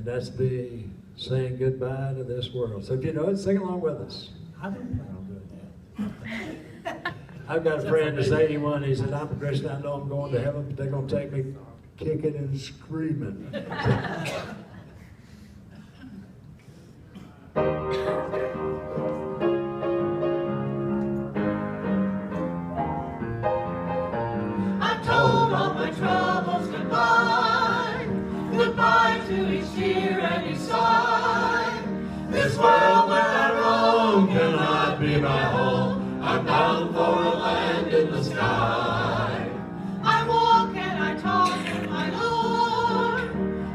And that's be saying goodbye to this world. So if you know it, sing along with us. I don't plan on doing that. I've got a friend that's 81. He said, I'm a Christian. I know I'm going to heaven, but they're going to take me kicking and screaming. I've told all my troubles goodbye, goodbye to each tear and each sigh. This world where I roam cannot be my home. I'm bound for a land in the sky. I walk and I talk with my Lord.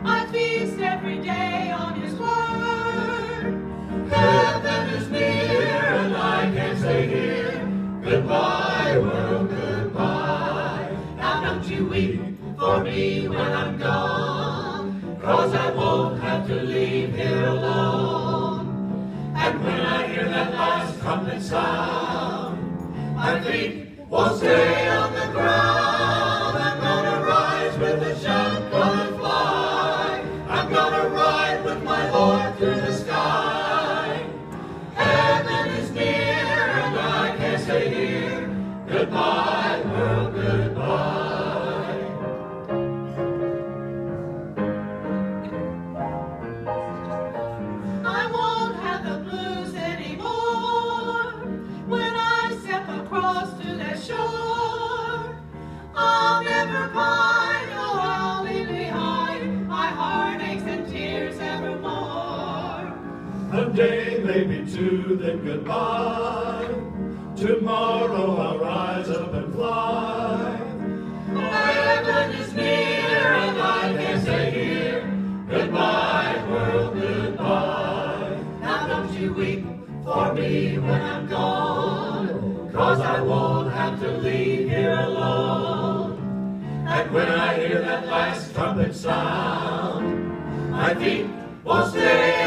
I feast every day on His word. Heaven is near and I can say here, goodbye world, goodbye. Now don't you weep for me when I'm gone, 'cause I won't have to leave here alone. And when I hear that last trumpet sound, my feet won't stay on the ground. I'm gonna rise with a shout, gonna fly. I'm gonna ride with my Lord through the sky. Heaven is near and I can say here, goodbye world, goodbye. I won't have the blues anymore when I step across to that shore. I'll never pine, oh, I'll leave behind my heartaches and tears evermore. A day, maybe two, then goodbye. Tomorrow I'll rise up and fly. Heaven is near and I can say here, goodbye world, goodbye. Now don't you weep for me when I'm gone, 'cause I won't have to leave here alone. And when I hear that last trumpet sound, my feet will stay